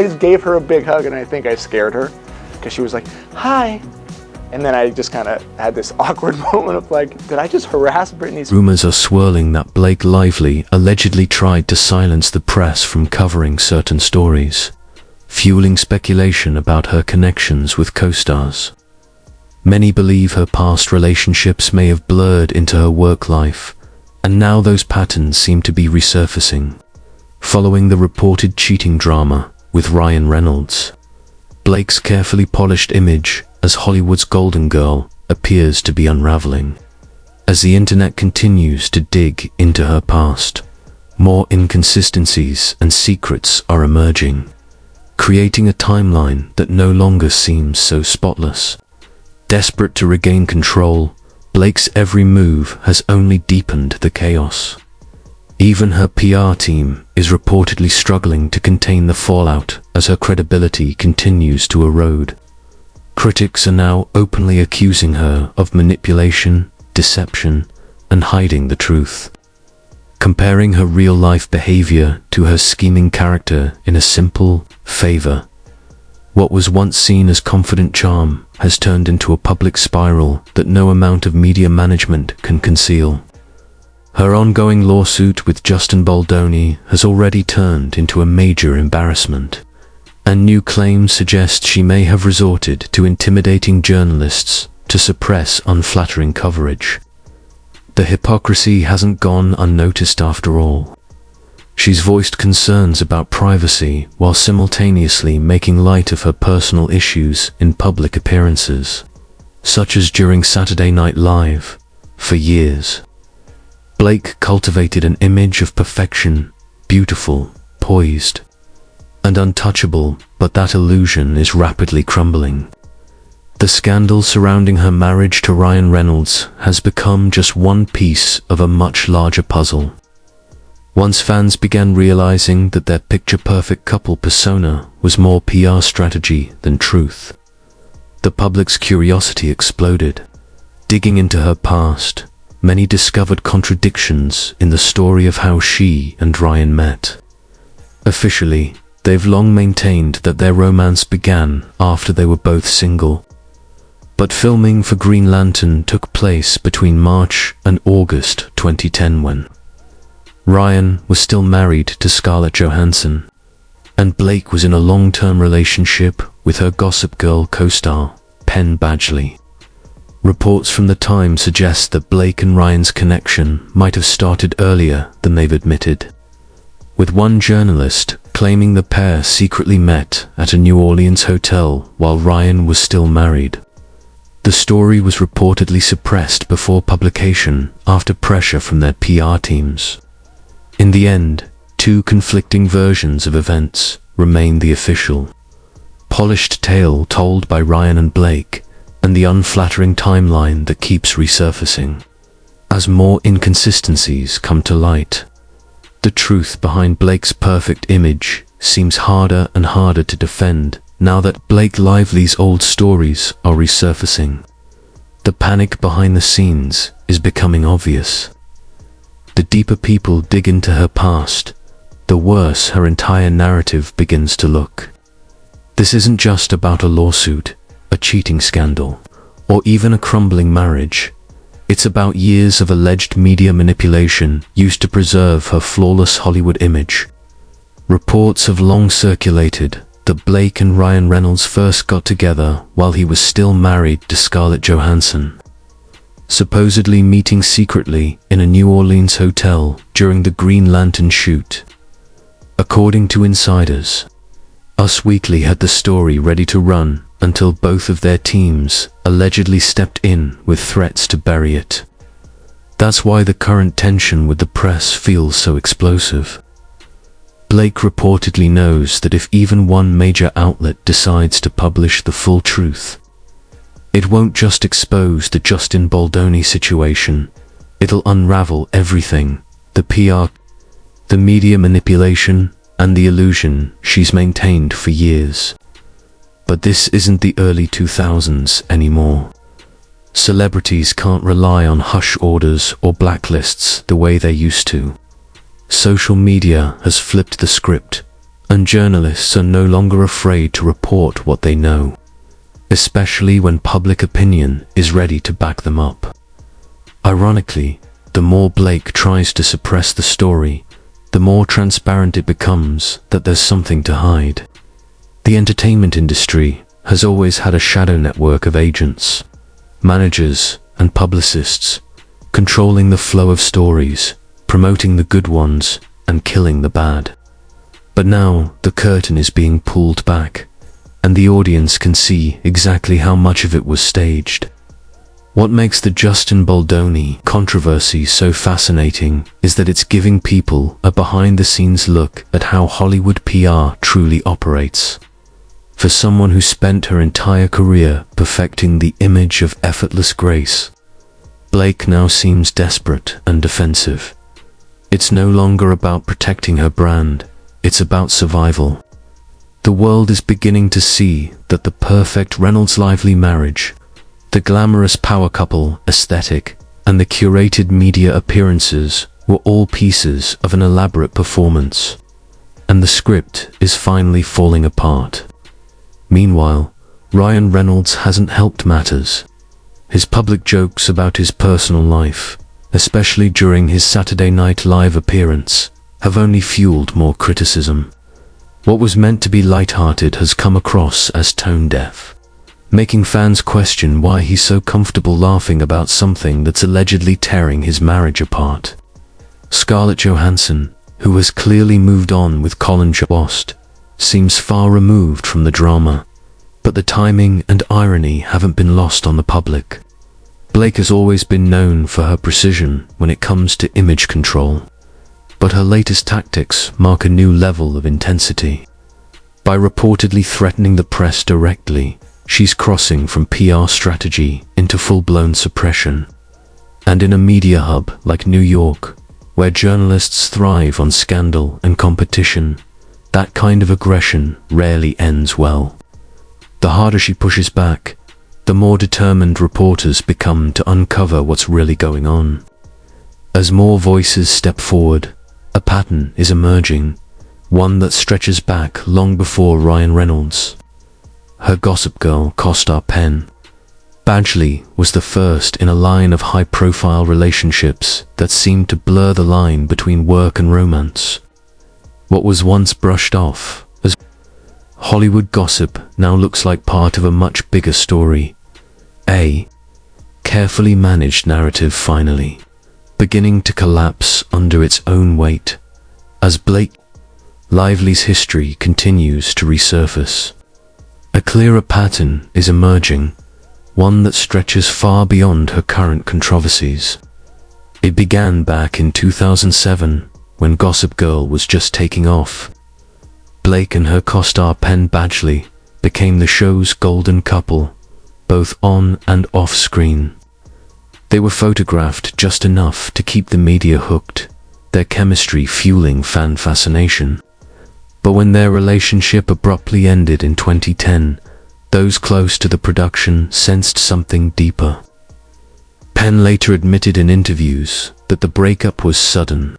I just gave her a big hug, and I think I scared her because she was like, hi. And then I just kind of had this awkward moment of like, did I just harass Britney's? Rumors are swirling that Blake Lively allegedly tried to silence the press from covering certain stories, fueling speculation about her connections with co-stars. Many believe her past relationships may have blurred into her work life, and now those patterns seem to be resurfacing. Following the reported cheating drama with Ryan Reynolds, Blake's carefully polished image as Hollywood's golden girl appears to be unraveling. As the internet continues to dig into her past, more inconsistencies and secrets are emerging, creating a timeline that no longer seems so spotless. Desperate to regain control, Blake's every move has only deepened the chaos. Even her PR team is reportedly struggling to contain the fallout as her credibility continues to erode. Critics are now openly accusing her of manipulation, deception, and hiding the truth, comparing her real-life behavior to her scheming character in a simple favor. What was once seen as confident charm has turned into a public spiral that no amount of media management can conceal. Her ongoing lawsuit with Justin Baldoni has already turned into a major embarrassment, and new claims suggest she may have resorted to intimidating journalists to suppress unflattering coverage. The hypocrisy hasn't gone unnoticed after all. She's voiced concerns about privacy while simultaneously making light of her personal issues in public appearances, such as during Saturday Night Live. For years, Blake cultivated an image of perfection, beautiful, poised, and untouchable, but that illusion is rapidly crumbling. The scandal surrounding her marriage to Ryan Reynolds has become just one piece of a much larger puzzle. Once fans began realizing that their picture-perfect couple persona was more PR strategy than truth, the public's curiosity exploded. Digging into her past, many discovered contradictions in the story of how she and Ryan met. Officially, they've long maintained that their romance began after they were both single. But filming for Green Lantern took place between March and August 2010 when Ryan was still married to Scarlett Johansson, and Blake was in a long-term relationship with her Gossip Girl co-star, Penn Badgley. Reports from the time suggest that Blake and Ryan's connection might have started earlier than they've admitted, with one journalist claiming the pair secretly met at a New Orleans hotel while Ryan was still married. The story was reportedly suppressed before publication after pressure from their PR teams. In the end, two conflicting versions of events remain the official, polished tale told by Ryan and Blake, and the unflattering timeline that keeps resurfacing. As more inconsistencies come to light, the truth behind Blake's perfect image seems harder and harder to defend now that Blake Lively's old stories are resurfacing. The panic behind the scenes is becoming obvious. The deeper people dig into her past, the worse her entire narrative begins to look. This isn't just about a lawsuit, a cheating scandal, or even a crumbling marriage. It's about years of alleged media manipulation used to preserve her flawless Hollywood image. Reports have long circulated that Blake and Ryan Reynolds first got together while he was still married to Scarlett Johansson, supposedly meeting secretly in a New Orleans hotel during the Green Lantern shoot. According to insiders, Us Weekly had the story ready to run until both of their teams allegedly stepped in with threats to bury it. That's why the current tension with the press feels so explosive. Blake reportedly knows that if even one major outlet decides to publish the full truth, it won't just expose the Justin Baldoni situation, it'll unravel everything: the PR, the media manipulation, and the illusion she's maintained for years. But this isn't the early 2000s anymore. Celebrities can't rely on hush orders or blacklists the way they used to. Social media has flipped the script, and journalists are no longer afraid to report what they know, especially when public opinion is ready to back them up. Ironically, the more Blake tries to suppress the story, the more transparent it becomes that there's something to hide. The entertainment industry has always had a shadow network of agents, managers, and publicists, controlling the flow of stories, promoting the good ones, and killing the bad. But now the curtain is being pulled back, and the audience can see exactly how much of it was staged. What makes the Justin Baldoni controversy so fascinating is that it's giving people a behind-the-scenes look at how Hollywood PR truly operates. For someone who spent her entire career perfecting the image of effortless grace, Blake now seems desperate and defensive. It's no longer about protecting her brand, it's about survival. The world is beginning to see that the perfect Reynolds-Lively marriage, the glamorous power couple aesthetic, and the curated media appearances were all pieces of an elaborate performance, and the script is finally falling apart. Meanwhile, Ryan Reynolds hasn't helped matters. His public jokes about his personal life, especially during his Saturday Night Live appearance, have only fueled more criticism. What was meant to be lighthearted has come across as tone-deaf, making fans question why he's so comfortable laughing about something that's allegedly tearing his marriage apart. Scarlett Johansson, who has clearly moved on with Colin Jost, seems far removed from the drama, but the timing and irony haven't been lost on the public. Blake has always been known for her precision when it comes to image control, but her latest tactics mark a new level of intensity. By reportedly threatening the press directly, she's crossing from PR strategy into full-blown suppression. And in a media hub like New York, where journalists thrive on scandal and competition, that kind of aggression rarely ends well. The harder she pushes back, the more determined reporters become to uncover what's really going on. As more voices step forward, a pattern is emerging, one that stretches back long before Ryan Reynolds. Her Gossip Girl co-star Penn Badgley was the first in a line of high-profile relationships that seemed to blur the line between work and romance. What was once brushed off as Hollywood gossip now looks like part of a much bigger story. A carefully managed narrative finally beginning to collapse under its own weight as Blake Lively's history continues to resurface. A clearer pattern is emerging, one that stretches far beyond her current controversies. It began back in 2007 when Gossip Girl was just taking off. Blake and her co-star Penn Badgley became the show's golden couple, both on and off screen. They were photographed just enough to keep the media hooked, their chemistry fueling fan fascination. But when their relationship abruptly ended in 2010, those close to the production sensed something deeper. Penn later admitted in interviews that the breakup was sudden,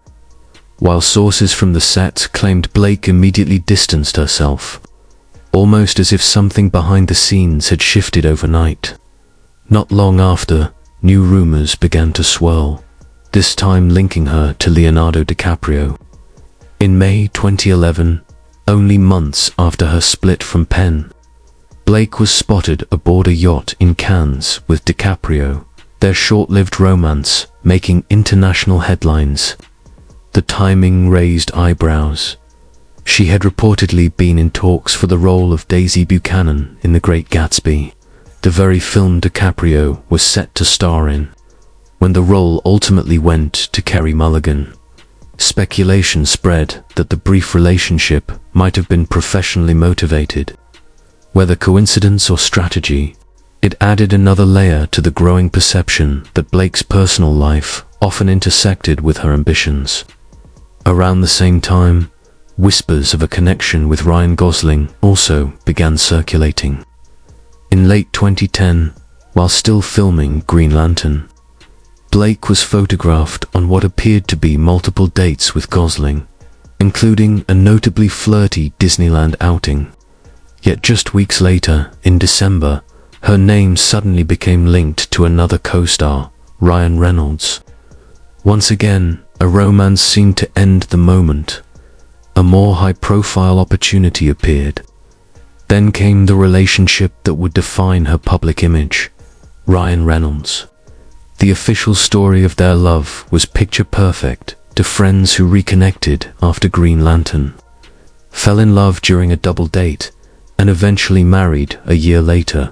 while sources from the set claimed Blake immediately distanced herself, almost as if something behind the scenes had shifted overnight. Not long after, new rumors began to swirl, this time linking her to Leonardo DiCaprio. In May 2011, only months after her split from Penn, Blake was spotted aboard a yacht in Cannes with DiCaprio, their short-lived romance making international headlines. The timing raised eyebrows. She had reportedly been in talks for the role of Daisy Buchanan in The Great Gatsby, the very film DiCaprio was set to star in. When the role ultimately went to Carey Mulligan, speculation spread that the brief relationship might have been professionally motivated. Whether coincidence or strategy, it added another layer to the growing perception that Blake's personal life often intersected with her ambitions. Around the same time, whispers of a connection with Ryan Gosling also began circulating. In late 2010, while still filming Green Lantern, Blake was photographed on what appeared to be multiple dates with Gosling, including a notably flirty Disneyland outing. Yet just weeks later, in December, her name suddenly became linked to another co-star, Ryan Reynolds. Once again, a romance seemed to end the moment. A more high-profile opportunity appeared. Then came the relationship that would define her public image, Ryan Reynolds. The official story of their love was picture perfect to friends who reconnected after Green Lantern, fell in love during a double date, and eventually married a year later.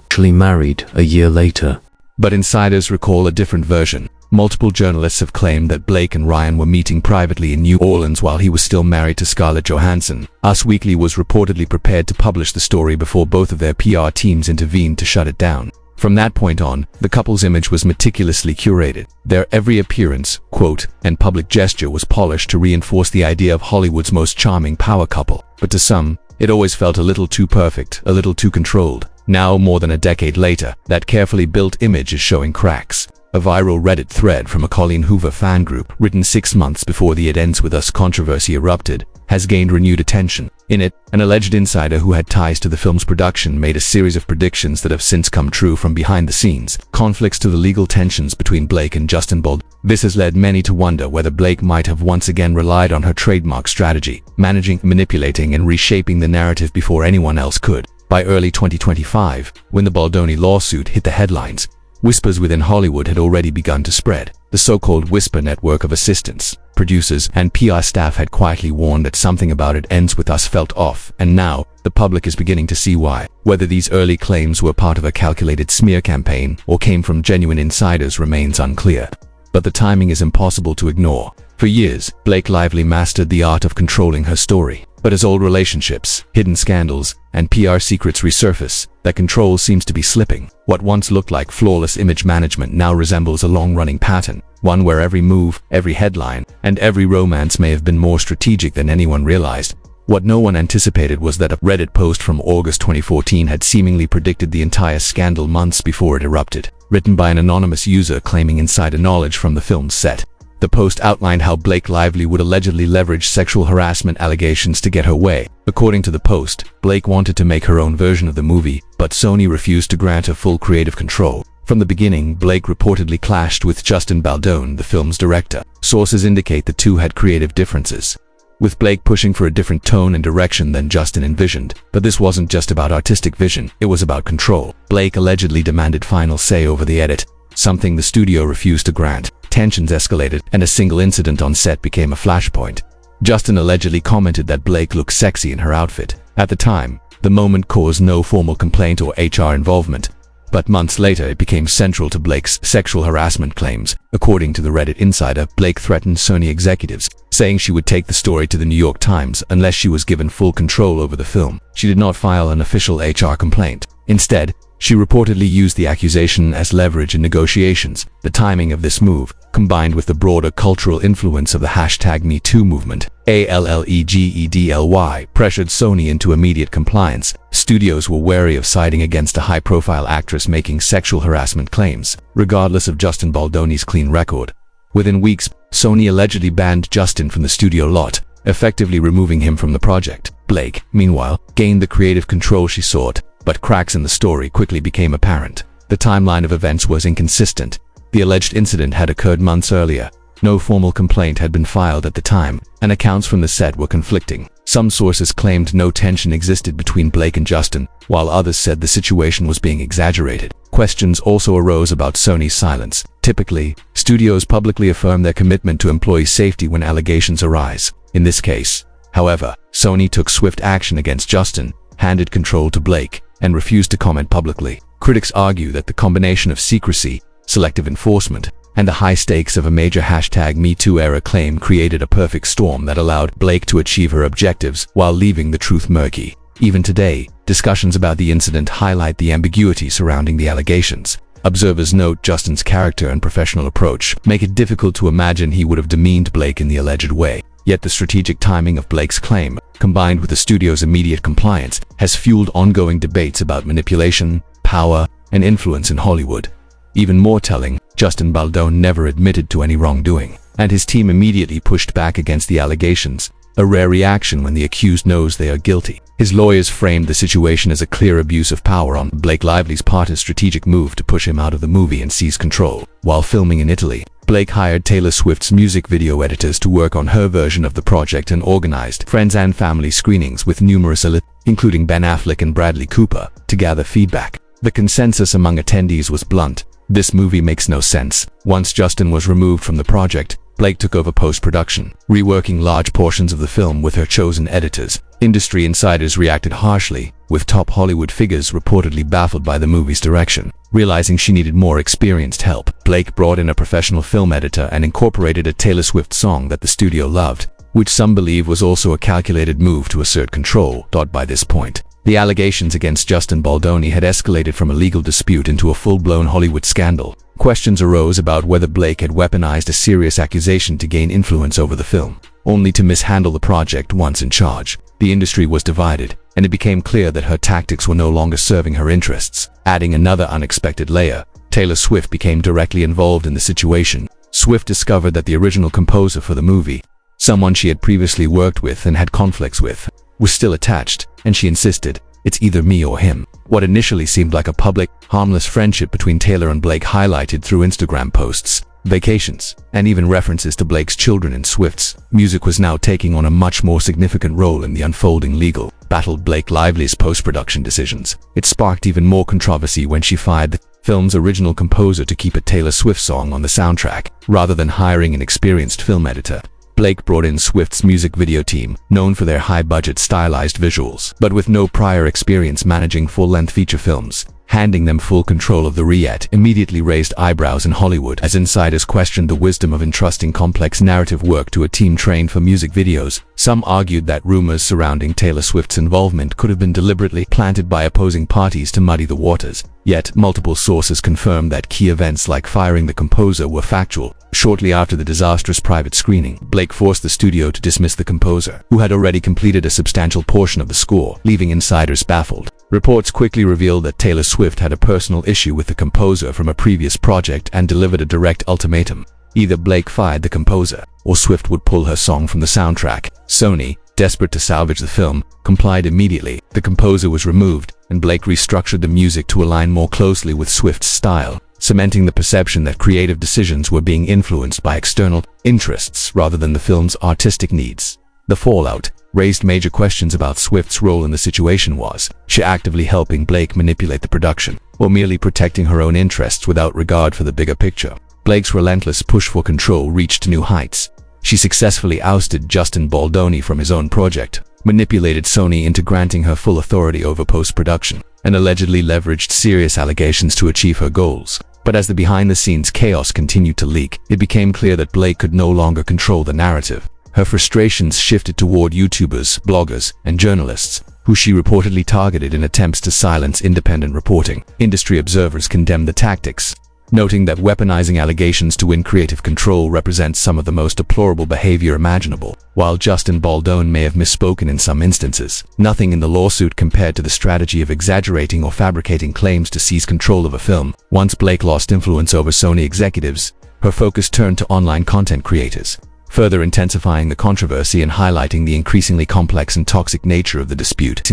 But insiders recall a different version. Multiple journalists have claimed that Blake and Ryan were meeting privately in New Orleans while he was still married to Scarlett Johansson. Us Weekly was reportedly prepared to publish the story before both of their PR teams intervened to shut it down. From that point on, the couple's image was meticulously curated. Their every appearance, quote, and public gesture was polished to reinforce the idea of Hollywood's most charming power couple. But to some, it always felt a little too perfect, a little too controlled. Now, more than a decade later, that carefully built image is showing cracks. A viral Reddit thread from a Colleen Hoover fan group, written 6 months before the It Ends With Us controversy erupted, has gained renewed attention. In it, an alleged insider who had ties to the film's production made a series of predictions that have since come true from behind the scenes. Conflicts to the legal tensions between Blake and Justin Baldoni. This has led many to wonder whether Blake might have once again relied on her trademark strategy, managing, manipulating, and reshaping the narrative before anyone else could. By early 2025, when the Baldoni lawsuit hit the headlines, whispers within Hollywood had already begun to spread. The so-called Whisper network of assistants, producers, and PR staff had quietly warned that something about It Ends With Us felt off, and now, the public is beginning to see why. Whether these early claims were part of a calculated smear campaign or came from genuine insiders remains unclear. But the timing is impossible to ignore. For years, Blake Lively mastered the art of controlling her story. But as old relationships, hidden scandals, and PR secrets resurface, that control seems to be slipping. What once looked like flawless image management now resembles a long-running pattern, one where every move, every headline, and every romance may have been more strategic than anyone realized. What no one anticipated was that a Reddit post from August 2014 had seemingly predicted the entire scandal months before it erupted, written by an anonymous user claiming insider knowledge from the film's set. The post outlined how Blake Lively would allegedly leverage sexual harassment allegations to get her way. According to the post, Blake wanted to make her own version of the movie, but Sony refused to grant her full creative control. From the beginning, Blake reportedly clashed with Justin Baldoni, the film's director. Sources indicate the two had creative differences, with Blake pushing for a different tone and direction than Justin envisioned. But this wasn't just about artistic vision, it was about control. Blake allegedly demanded final say over the edit, something the studio refused to grant. Tensions escalated, and a single incident on set became a flashpoint. Justin allegedly commented that Blake looked sexy in her outfit. At the time, the moment caused no formal complaint or HR involvement, but months later it became central to Blake's sexual harassment claims. According to the Reddit insider, Blake threatened Sony executives, saying she would take the story to the New York Times unless she was given full control over the film. She did not file an official HR complaint. Instead, she reportedly used the accusation as leverage in negotiations. The timing of this move, combined with the broader cultural influence of the #MeToo movement, ALLEGEDLY, pressured Sony into immediate compliance. Studios were wary of siding against a high-profile actress making sexual harassment claims, regardless of Justin Baldoni's clean record. Within weeks, Sony allegedly banned Justin from the studio lot, effectively removing him from the project. Blake, meanwhile, gained the creative control she sought, but cracks in the story quickly became apparent. The timeline of events was inconsistent. The alleged incident had occurred months earlier. No formal complaint had been filed at the time, and accounts from the set were conflicting. Some sources claimed no tension existed between Blake and Justin, while others said the situation was being exaggerated. Questions also arose about Sony's silence. Typically, studios publicly affirm their commitment to employee safety when allegations arise. In this case, however, Sony took swift action against Justin, handed control to Blake, and refused to comment publicly. Critics argue that the combination of secrecy, selective enforcement, and the high stakes of a major #MeToo era claim created a perfect storm that allowed Blake to achieve her objectives while leaving the truth murky. Even today, discussions about the incident highlight the ambiguity surrounding the allegations. Observers note Justin's character and professional approach make it difficult to imagine he would have demeaned Blake in the alleged way. Yet the strategic timing of Blake's claim, combined with the studio's immediate compliance, has fueled ongoing debates about manipulation, power, and influence in Hollywood. Even more telling, Justin Baldoni never admitted to any wrongdoing, and his team immediately pushed back against the allegations, a rare reaction when the accused knows they are guilty. His lawyers framed the situation as a clear abuse of power on Blake Lively's part, a strategic move to push him out of the movie and seize control. While filming in Italy, Blake hired Taylor Swift's music video editors to work on her version of the project and organized friends and family screenings with numerous elites, including Ben Affleck and Bradley Cooper, to gather feedback. The consensus among attendees was blunt: this movie makes no sense. Once Justin was removed from the project, Blake took over post-production, reworking large portions of the film with her chosen editors. Industry insiders reacted harshly, with top Hollywood figures reportedly baffled by the movie's direction. Realizing she needed more experienced help, Blake brought in a professional film editor and incorporated a Taylor Swift song that the studio loved, which some believe was also a calculated move to assert control. By this point, the allegations against Justin Baldoni had escalated from a legal dispute into a full-blown Hollywood scandal. Questions arose about whether Blake had weaponized a serious accusation to gain influence over the film, only to mishandle the project once in charge. The industry was divided, and it became clear that her tactics were no longer serving her interests. Adding another unexpected layer, Taylor Swift became directly involved in the situation. Swift discovered that the original composer for the movie, someone she had previously worked with and had conflicts with, was still attached, and she insisted, "It's either me or him." What initially seemed like a public, harmless friendship between Taylor and Blake highlighted through Instagram posts, vacations, and even references to Blake's children in Swift's music was now taking on a much more significant role in the unfolding legal battle. Blake Lively's post-production decisions. It sparked even more controversy when she fired the film's original composer to keep a Taylor Swift song on the soundtrack, rather than hiring an experienced film editor. Blake brought in Swift's music video team, known for their high-budget stylized visuals, but with no prior experience managing full-length feature films. Handing them full control of the RIAT immediately raised eyebrows in Hollywood as insiders questioned the wisdom of entrusting complex narrative work to a team trained for music videos. Some argued that rumors surrounding Taylor Swift's involvement could have been deliberately planted by opposing parties to muddy the waters. Yet, multiple sources confirmed that key events like firing the composer were factual. Shortly after the disastrous private screening, Blake forced the studio to dismiss the composer, who had already completed a substantial portion of the score, leaving insiders baffled. Reports quickly revealed that Taylor Swift had a personal issue with the composer from a previous project and delivered a direct ultimatum. Either Blake fired the composer, or Swift would pull her song from the soundtrack. Sony, desperate to salvage the film, complied immediately. The composer was removed, and Blake restructured the music to align more closely with Swift's style, cementing the perception that creative decisions were being influenced by external interests rather than the film's artistic needs. The fallout raised major questions about Swift's role in the situation. Was she actively helping Blake manipulate the production, or merely protecting her own interests without regard for the bigger picture? Blake's relentless push for control reached new heights. She successfully ousted Justin Baldoni from his own project, manipulated Sony into granting her full authority over post-production, and allegedly leveraged serious allegations to achieve her goals. But as the behind-the-scenes chaos continued to leak, it became clear that Blake could no longer control the narrative. Her frustrations shifted toward YouTubers, bloggers, and journalists, who she reportedly targeted in attempts to silence independent reporting. Industry observers condemned the tactics, noting that weaponizing allegations to win creative control represents some of the most deplorable behavior imaginable. While Justin Baldoni may have misspoken in some instances, nothing in the lawsuit compared to the strategy of exaggerating or fabricating claims to seize control of a film. Once Blake lost influence over Sony executives, her focus turned to online content creators, further intensifying the controversy and highlighting the increasingly complex and toxic nature of the dispute.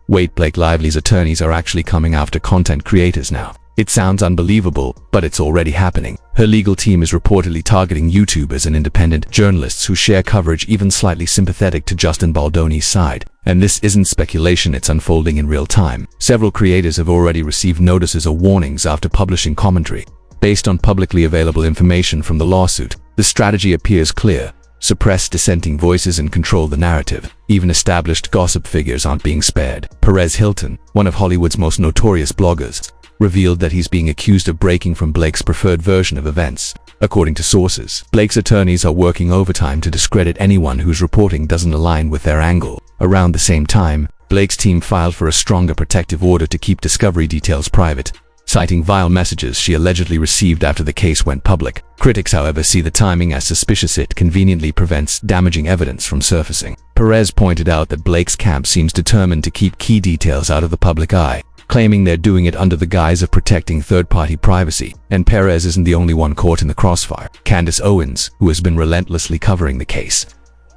Wait, Blake Lively's attorneys are actually coming after content creators now. It sounds unbelievable, but it's already happening. Her legal team is reportedly targeting YouTubers and independent journalists who share coverage even slightly sympathetic to Justin Baldoni's side. And this isn't speculation, it's unfolding in real time. Several creators have already received notices or warnings after publishing commentary. Based on publicly available information from the lawsuit, the strategy appears clear: suppress dissenting voices and control the narrative. Even established gossip figures aren't being spared. Perez Hilton, one of Hollywood's most notorious bloggers, revealed that he's being accused of breaking from Blake's preferred version of events. According to sources, Blake's attorneys are working overtime to discredit anyone whose reporting doesn't align with their angle. Around the same time, Blake's team filed for a stronger protective order to keep discovery details private, citing vile messages she allegedly received after the case went public. Critics, however, see the timing as suspicious. It conveniently prevents damaging evidence from surfacing. Perez pointed out that Blake's camp seems determined to keep key details out of the public eye, claiming they're doing it under the guise of protecting third-party privacy. And Perez isn't the only one caught in the crossfire. Candace Owens, who has been relentlessly covering the case,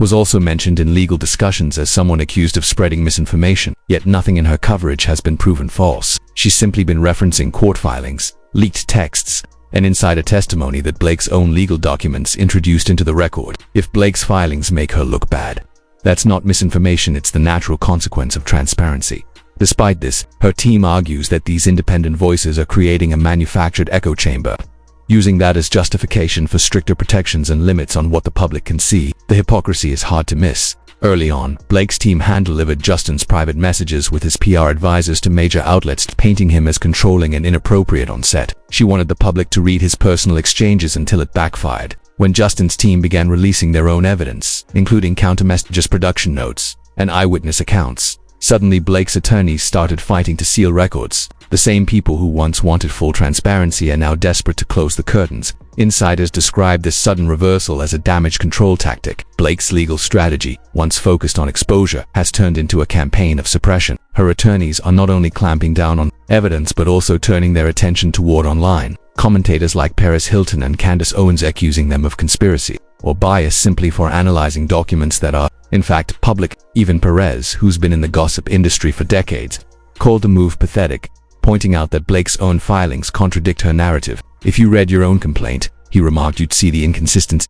was also mentioned in legal discussions as someone accused of spreading misinformation, yet nothing in her coverage has been proven false. She's simply been referencing court filings, leaked texts, and insider testimony that Blake's own legal documents introduced into the record. If Blake's filings make her look bad, that's not misinformation, it's the natural consequence of transparency. Despite this, her team argues that these independent voices are creating a manufactured echo chamber, using that as justification for stricter protections and limits on what the public can see. The hypocrisy is hard to miss. Early on, Blake's team hand-delivered Justin's private messages with his PR advisors to major outlets, painting him as controlling and inappropriate on set. She wanted the public to read his personal exchanges until it backfired, when Justin's team began releasing their own evidence, including counter-messages, production notes, and eyewitness accounts. Suddenly, Blake's attorneys started fighting to seal records. The same people who once wanted full transparency are now desperate to close the curtains. Insiders describe this sudden reversal as a damage control tactic. Blake's legal strategy, once focused on exposure, has turned into a campaign of suppression. Her attorneys are not only clamping down on evidence but also turning their attention toward online commentators like Paris Hilton and Candace Owens, accusing them of conspiracy or bias simply for analyzing documents that are, in fact, public. Even Perez, who's been in the gossip industry for decades, called the move pathetic, pointing out that Blake's own filings contradict her narrative. If you read your own complaint, he remarked, you'd see the inconsistency.